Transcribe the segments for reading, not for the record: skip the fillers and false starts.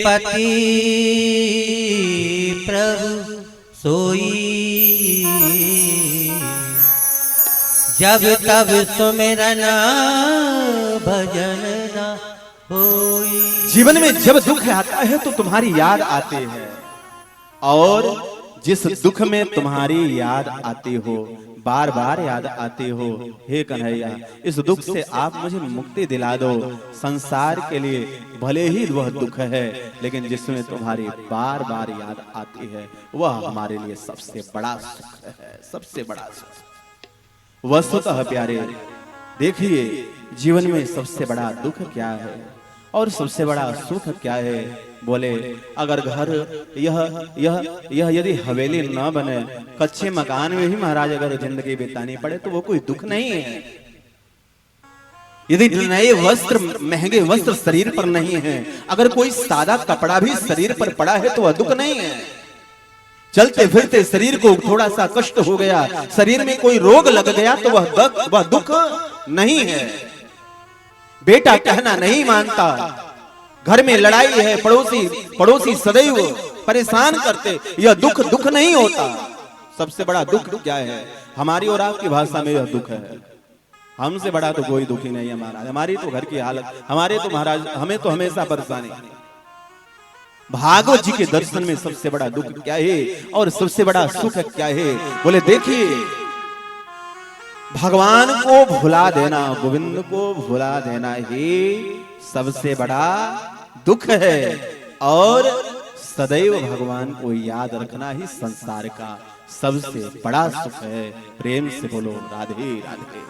पति प्रभु सोई, जब तब सुमिरन भजन न होई। जीवन में जब दुख आता है तो तुम्हारी याद आती है, और जिस दुख में तुम्हारी याद आती हो, बार बार याद आती हो, हे कन्हैया इस दुख से आप मुझे मुक्ति दिला दो। संसार के लिए भले ही वह दुख है, लेकिन जिसमें तुम्हारी बार बार याद आती है वह हमारे लिए सबसे बड़ा सुख है, सबसे बड़ा सुख। वस्तुतः प्यारे देखिए, जीवन में सबसे बड़ा दुख क्या है और सबसे बड़ा सुख क्या है। बोले अगर घर यह यदि हवेली न बने, कच्चे मकान में भी महाराज अगर जिंदगी बितानी पड़े तो वो कोई दुख नहीं है। यदि नए वस्त्र, महंगे वस्त्र शरीर पर नहीं है, अगर कोई सादा कपड़ा भी शरीर पर पड़ा है तो वह दुख नहीं है। चलते फिरते शरीर को थोड़ा सा कष्ट हो गया, शरीर में कोई रोग लग गया तो वह दुख नहीं है। बेटा कहना नहीं मानता, घर में लड़ाई है, पड़ोसी सदैव परेशान करते, यह दुख नहीं होता। सबसे बड़ा दुख क्या है? हमारी और आपकी भाषा में यह दुख है। हमसे बड़ा तो कोई दुखी नहीं है महाराज। हमारी तो घर की हालत, हमारे तो महाराज हमें तो हमेशा परेशानी। भागवत जी के दर्शन में सबसे बड़ा दुख क्या है और सबसे बड़ा सुख क्या है? बोले देखिए, भगवान को भुला देना, गोविंद को भुला देना ही सबसे बड़ा दुख है, और सदैव भगवान को याद रखना ही संसार का सबसे बड़ा सुख है। प्रेम से बोलो राधे राधे।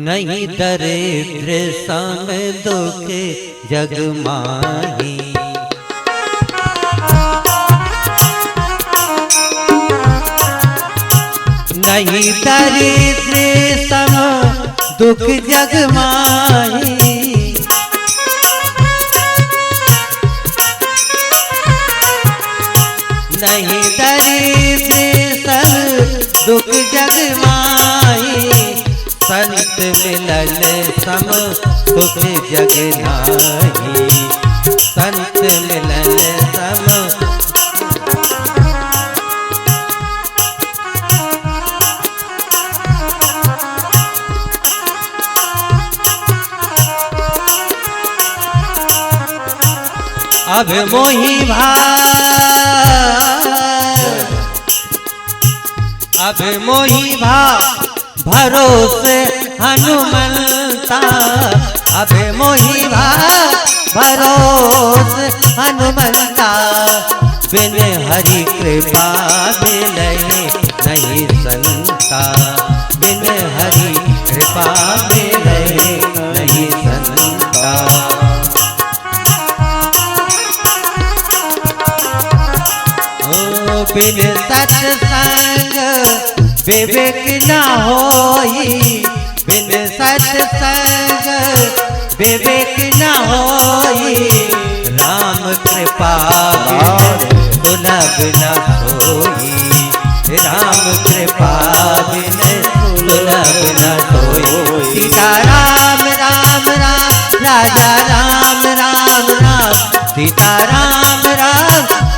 नहीं दरिद्र सम दुख जग माही, नहीं दरिद्र सम दुख जग माही, नहीं दरिद्र सम दुख जग माही, संत मिलन सम सुख जग नाही, संत मिलन सम। अब मोही अब मोही भरोसे हनुमंता, अब मोही भरोसे हनुमंता, बिन हरि कृपा मिले नहीं संता, बिन हरि कृपा मिले नहीं संता। बिन सत्संग विवेक न होई, बिन सत्संग विवेक न होई, राम कृपा बिन सुलभ न सोई, राम कृपा बिन सुलभ न सोई। सीता राम राम राम, राजा राम राम राम, सीता राम राम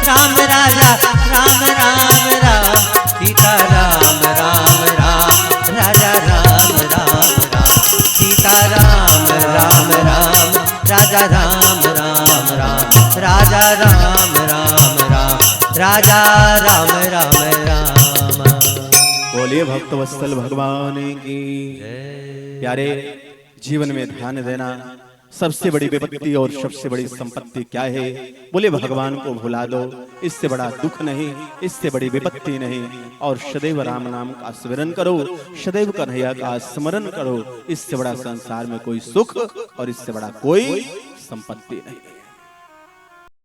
राम, राजा राम राम राम, सीता राम राम राम, राजा राम राम राम, सीता राम राम राम, राजा राम राम राम, राजा राम राम राम, राजा राम राम राम। बोलिए भक्तवत्सल भगवान की। प्यारे, जीवन में ध्यान देना सबसे बड़ी विपत्ति और सबसे बड़ी संपत्ति क्या है? बोले भगवान को भुला दो, इससे बड़ा दुख नहीं, इससे बड़ी विपत्ति नहीं। और सदैव राम नाम का स्मरण करो, सदैव कन्हैया का स्मरण करो। इससे बड़ा संसार में कोई सुख और इससे बड़ा कोई संपत्ति नहीं।